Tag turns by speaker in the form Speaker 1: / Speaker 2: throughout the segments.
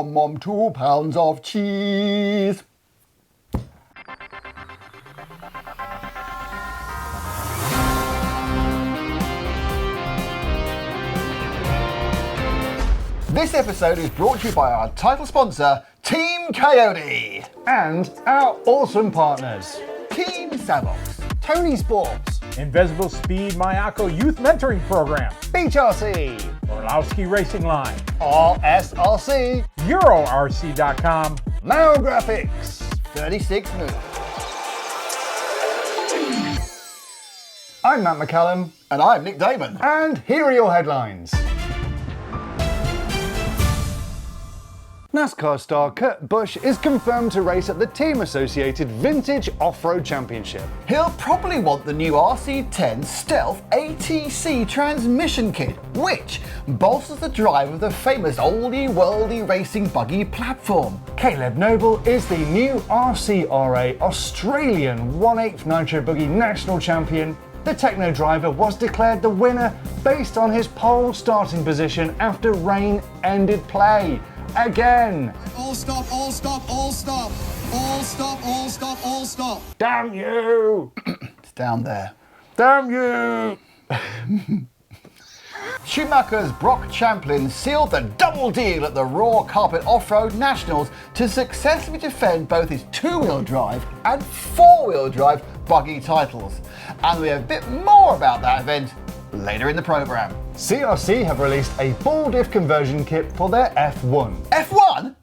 Speaker 1: Mom, 2 pounds of cheese. This episode is brought to you by our title sponsor, Team Cayote.
Speaker 2: And our awesome partners,
Speaker 1: Team Savox, Tonisport,
Speaker 2: Invisible Speed Mayako Youth Mentoring Program,
Speaker 1: RC,
Speaker 2: Orlowski Racing Line,
Speaker 1: rsrc,
Speaker 2: EuroRC.com,
Speaker 1: Now Graphics, 36 Moves.
Speaker 2: I'm Matt McCallum,
Speaker 1: And I'm Nick Damon.
Speaker 2: and here are your headlines. NASCAR star Kurt Busch is confirmed to race at the team-associated Vintage Off-Road Championship.
Speaker 1: He'll probably want the new RC10 Stealth ATC transmission kit, which bolsters the drive of the famous oldie-worldy racing buggy platform.
Speaker 2: Caleb Noble is the new RCRA Australian 1/8 Nitro Buggy National Champion. The Techno driver was declared the winner based on his pole starting position after rain ended play. Again.
Speaker 3: All stop, all stop, all stop. All stop, all stop, all stop.
Speaker 2: Damn you!
Speaker 1: It's down there.
Speaker 2: Damn you!
Speaker 1: Schumacher's Brock Champlin sealed the double deal at the Raw Carpet Off-Road Nationals to successfully defend both his 2-wheel drive and 4-wheel drive buggy titles. And we have a bit more about that event later in the programme.
Speaker 2: CRC have released a ball diff conversion kit for their F1.
Speaker 1: F1?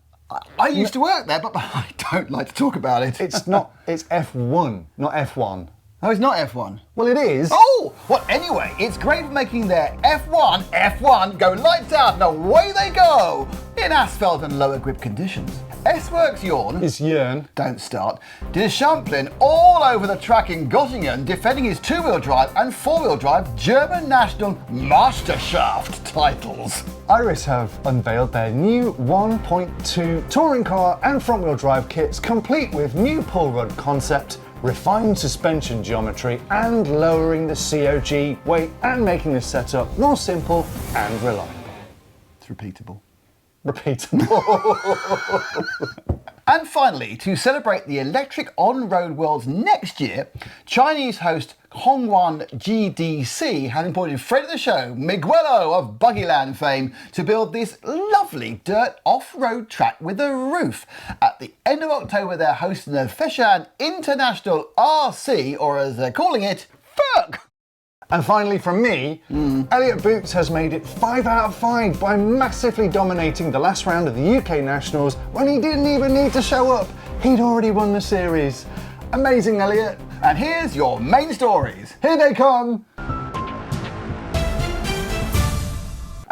Speaker 1: I used to work there, but I don't like to talk about it.
Speaker 2: It's F1, not F1.
Speaker 1: Oh, it's not F1.
Speaker 2: Well, it is.
Speaker 1: Oh! Well, anyway, it's great for making their F1 go lights out and away they go in asphalt and lower grip conditions. S-Works Yawn,
Speaker 2: It's Yearn.
Speaker 1: don't start, did a Champlin all over the track in Göttingen defending his 2-wheel drive and 4-wheel drive German National Meisterschaft titles.
Speaker 2: Iris have unveiled their new 1.2 touring car and front-wheel drive kits, complete with new pull rod concept, refined suspension geometry, and lowering the COG weight and making the setup more simple and reliable.
Speaker 1: It's repeatable.
Speaker 2: Repeatable.
Speaker 1: And finally, to celebrate the electric on-road worlds next year, Chinese host Hongwan GDC have appointed friend of the show, Miguelo of Buggyland fame, to build this lovely dirt off-road track with a roof. At the end of October, they're hosting the Feshan International RC, or as they're calling it, FERC.
Speaker 2: And finally from me, Elliot Boots has made it 5 out of 5 by massively dominating the last round of the UK Nationals when he didn't even need to show up. He'd already won the series. Amazing, Elliot.
Speaker 1: And here's your main stories.
Speaker 2: Here they come.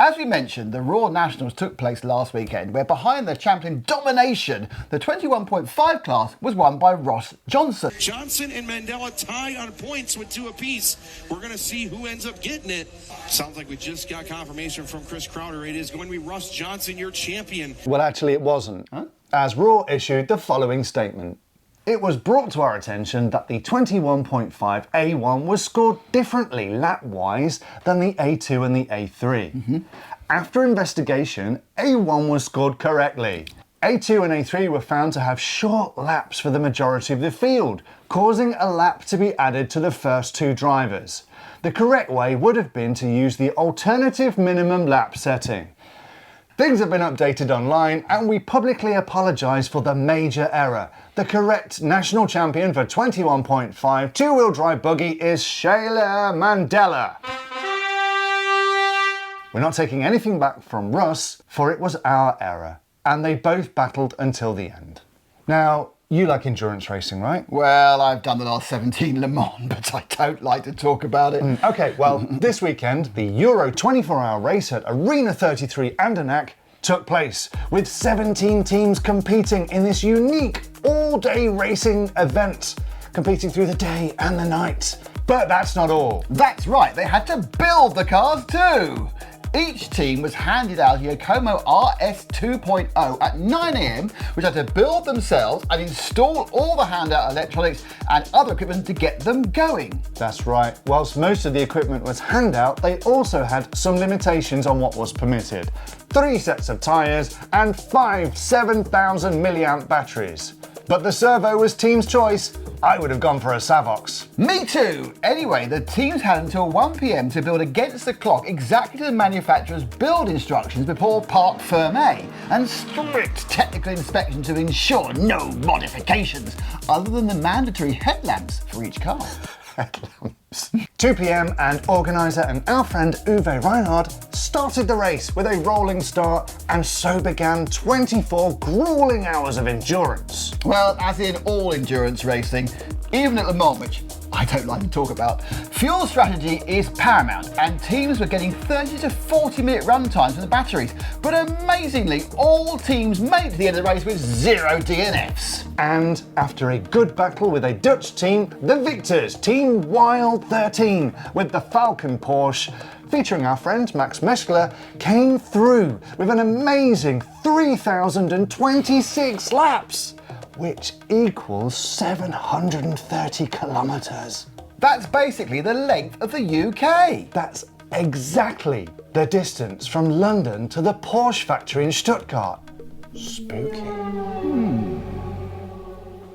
Speaker 1: As we mentioned, the Raw Nationals took place last weekend, where behind the Champlin domination, the 21.5 class was won by Ross Johnson.
Speaker 4: Johnson and Mandela tie on points with 2 apiece. We're going to see who ends up getting it. Sounds like we just got confirmation from Chris Crowder. It is going to be Russ Johnson, your champion.
Speaker 2: Well, actually it wasn't, as Raw issued the following statement. It was brought to our attention that the 21.5 A1 was scored differently lap-wise than the A2 and the A3. After investigation, A1 was scored correctly. A2 and A3 were found to have short laps for the majority of the field, causing a lap to be added to the first 2 drivers. The correct way would have been to use the alternative minimum lap setting. Things have been updated online and we publicly apologise for the major error. The correct national champion for 21.5 2-wheel drive buggy is Shayla Mandela. We're not taking anything back from Russ, for it was our error, and they both battled until the end. Now, you like endurance racing, right?
Speaker 1: Well, I've done the last 17 Le Mans, but I don't like to talk about it.
Speaker 2: Okay, well, this weekend, the Euro 24-hour race at Arena 33 Andernach took place, with 17 teams competing in this unique all-day racing event, competing through the day and the night. But that's not all.
Speaker 1: That's right, they had to build the cars too. Each team was handed out a Yokomo RS 2.0 at 9 AM, which had to build themselves and install all the handout electronics and other equipment to get them going.
Speaker 2: That's right. Whilst most of the equipment was handout, they also had some limitations on what was permitted. 3 sets of tyres, and 5 7,000 milliamp batteries. But the servo was team's choice. I would have gone for a Savox.
Speaker 1: Me too! Anyway, the teams had until 1 PM to build against the clock exactly to the manufacturer's build instructions before Parc Fermé, and strict technical inspection to ensure no modifications, other than the mandatory headlamps for each car.
Speaker 2: 2 PM and organiser and our friend Uwe Reinhardt started the race with a rolling start, and so began 24 gruelling hours of endurance.
Speaker 1: Well, as in all endurance racing, even at Le Mans, which I don't like to talk about, fuel strategy is paramount, and teams were getting 30 to 40 minute run times from the batteries. But amazingly, all teams made it to the end of the race with 0 DNFs.
Speaker 2: And after a good battle with a Dutch team, the victors, Team Wild 13, with the Falcon Porsche, featuring our friend Max Meschler, came through with an amazing 3,026 laps, which equals 730 kilometres.
Speaker 1: That's basically the length of the UK.
Speaker 2: That's exactly the distance from London to the Porsche factory in Stuttgart. Spooky.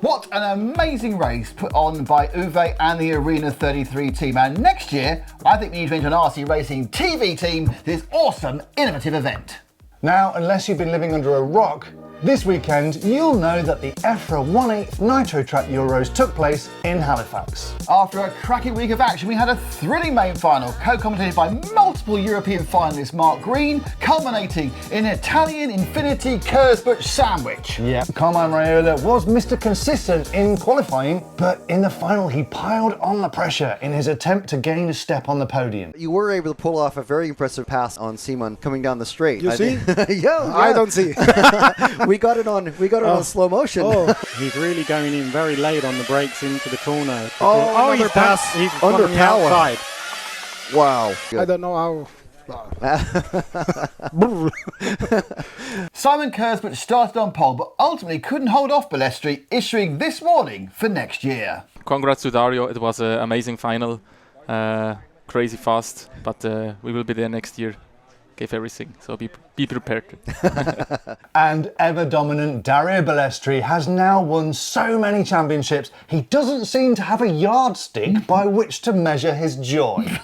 Speaker 1: What an amazing race put on by Uwe and the Arena 33 team. And next year, I think we need to enter an RC Racing TV team to this awesome, innovative event.
Speaker 2: Now, unless you've been living under a rock, this weekend you'll know that the EFRA 1/8 Nitro Euros took place in Halifax.
Speaker 1: After a cracking week of action, we had a thrilling main final, co-commentated by multiple European finalists Mark Green, culminating in an Italian Infinity Kurzbusch sandwich.
Speaker 2: Yeah, Carmine Raiola was Mr. Consistent in qualifying, but in the final he piled on the pressure in his attempt to gain a step on the podium.
Speaker 5: You were able to pull off a very impressive pass on Simon coming down the straight.
Speaker 6: You see?
Speaker 5: Yeah.
Speaker 6: I don't see.
Speaker 5: We got it on slow motion.
Speaker 6: Oh,
Speaker 7: He's really going in very late on the brakes into the corner.
Speaker 6: another pass
Speaker 7: He's
Speaker 5: under
Speaker 7: on the
Speaker 5: power.
Speaker 7: outside.
Speaker 5: Wow.
Speaker 6: I don't know how.
Speaker 1: Simon Kurzbusch started on pole, but ultimately couldn't hold off Balestri, issuing this warning for next year.
Speaker 8: Congrats to Dario. It was an amazing final. Crazy fast, but we will be there next year. Give everything, so be prepared.
Speaker 2: And ever-dominant Dario Balestri has now won so many championships, he doesn't seem to have a yardstick by which to measure his joy.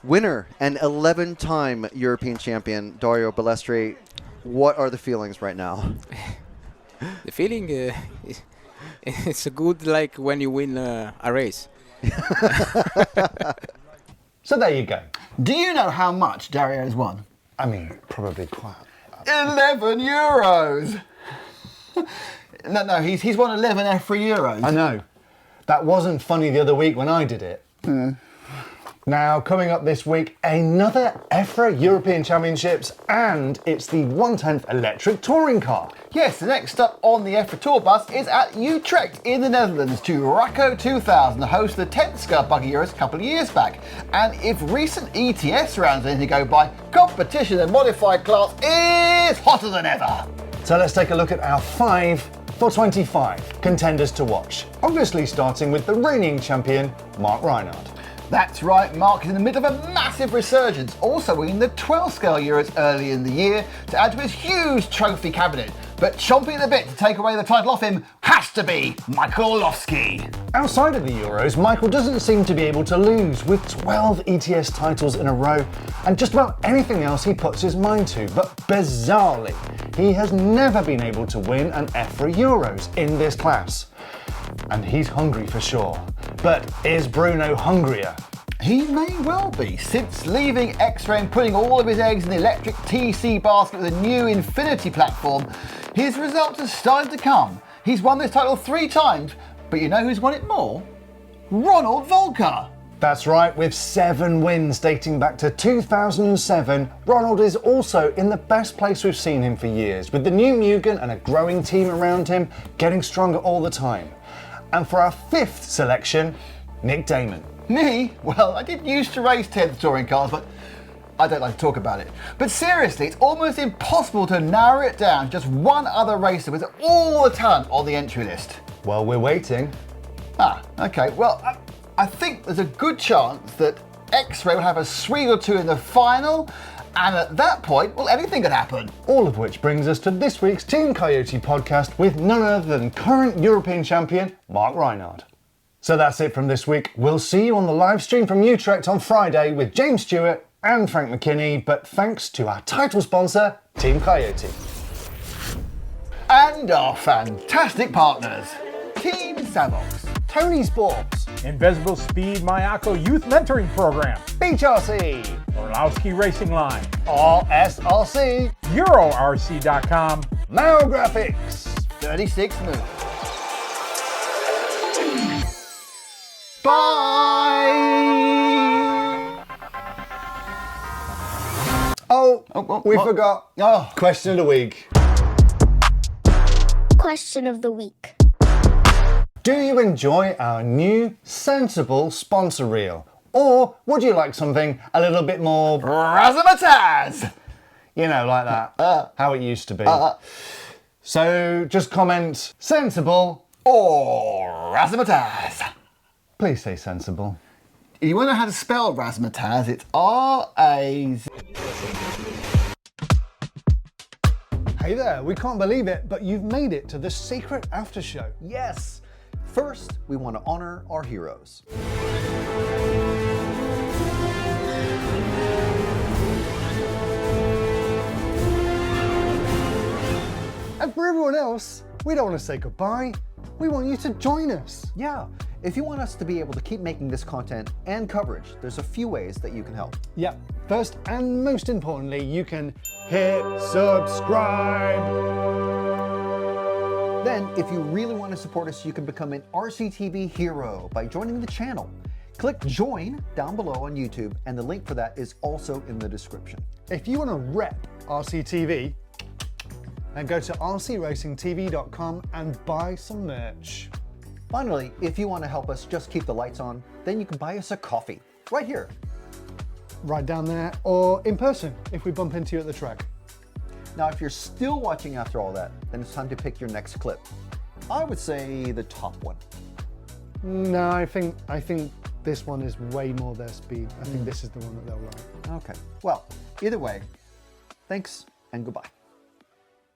Speaker 5: Winner and 11-time European champion Dario Balestri. What are the feelings right now?
Speaker 9: The feeling it's good like when you win a race.
Speaker 2: So there you go.
Speaker 1: Do you know how much Dario has won?
Speaker 2: I mean, probably quite.
Speaker 1: 11 euros! No, he's won 11 EFRA Euros.
Speaker 2: I know. That wasn't funny the other week when I did it. Now, coming up this week, another EFRA European Championships, and it's the 1/10th electric touring car.
Speaker 1: Yes, the next stop on the EFRA Tour bus is at Utrecht in the Netherlands to Racco 2000, the host of the 10th Scar Buggy Euros a couple of years back. And if recent ETS rounds are anything to go by, competition in modified class is hotter than ever.
Speaker 2: So let's take a look at our 5 for 25 contenders to watch. Obviously starting with the reigning champion, Mark Reinhardt.
Speaker 1: That's right, Mark is in the middle of a massive resurgence, also winning the 12 scale Euros early in the year to add to his huge trophy cabinet. But chomping at the bit to take away the title off him has to be Michael Orlowski. Outside of the Euros, Michael doesn't seem to be able to lose, with 12 ETS titles in a row and just about anything else he puts his mind to. But bizarrely, he has never been able to win an EFRA Euros in this class. And he's hungry for sure. But is Bruno hungrier? He may well be, since leaving X-Ray and putting all of his eggs in the electric TC basket with a new Infinity platform, his results are starting to come. He's won this title 3 times, but you know who's won it more? Ronald Volker. That's right, with 7 wins dating back to 2007, Ronald is also in the best place we've seen him for years, with the new Mugen and a growing team around him, getting stronger all the time. And for our 5th selection, Nick Damon. Me? Well, I did used to race 10th touring cars, but I don't like to talk about it. But seriously, it's almost impossible to narrow it down to just one other racer with all the talent on the entry list. Well, we're waiting. Okay. Well, I think there's a good chance that X-Ray will have a swing or two in the final, And at that point, well, anything could happen.
Speaker 2: All of which brings us to this week's Team Coyote podcast with none other than current European champion, Mark Reinhardt. So that's it from this week. We'll see you on the live stream from Utrecht on Friday with James Stewart and Frank McKinney, but thanks to our title sponsor, Team Coyote.
Speaker 1: And our fantastic partners, Team Savox,
Speaker 2: Tonisport,
Speaker 6: Invisible Speed Mayako Youth Mentoring Program,
Speaker 2: RC,
Speaker 6: Orlowski Racing Line,
Speaker 2: rsrc,
Speaker 6: EuroRC.com,
Speaker 2: Mao Graphics,
Speaker 1: 36 Moves. Bye!
Speaker 2: Oh, we
Speaker 1: what?
Speaker 2: forgot.
Speaker 1: Oh.
Speaker 2: Question of the week.
Speaker 10: Question of the week.
Speaker 2: Do you enjoy our new sensible sponsor reel? Or would you like something a little bit more
Speaker 1: Razzmatazz!
Speaker 2: you know, like that, how it used to be? So just comment sensible.
Speaker 1: Or razzmatazz.
Speaker 2: Please say sensible.
Speaker 1: You want to know how to spell razzmatazz? It's R-A-Z.
Speaker 2: Hey there, we can't believe it, but you've made it to the secret after show.
Speaker 5: Yes. First, we want to honor our heroes.
Speaker 2: And for everyone else, we don't want to say goodbye. We want you to join us.
Speaker 5: Yeah. If you want us to be able to keep making this content and coverage, there's a few ways that you can help.
Speaker 2: Yeah, first and most importantly, you can hit subscribe.
Speaker 5: Then, if you really want to support us, you can become an RCTV Hero by joining the channel. Click join down below on YouTube, and the link for that is also in the description.
Speaker 2: If you want to rep RCTV, then go to rcracingtv.com and buy some merch.
Speaker 5: Finally, if you want to help us just keep the lights on, then you can buy us a coffee right here.
Speaker 2: Right down there, or in person if we bump into you at the track.
Speaker 5: Now, if you're still watching after all that, then it's time to pick your next clip. I would say the top one.
Speaker 2: No, I think this one is way more their speed. I think this is the one that they'll like.
Speaker 5: Okay. Well, either way, thanks and goodbye.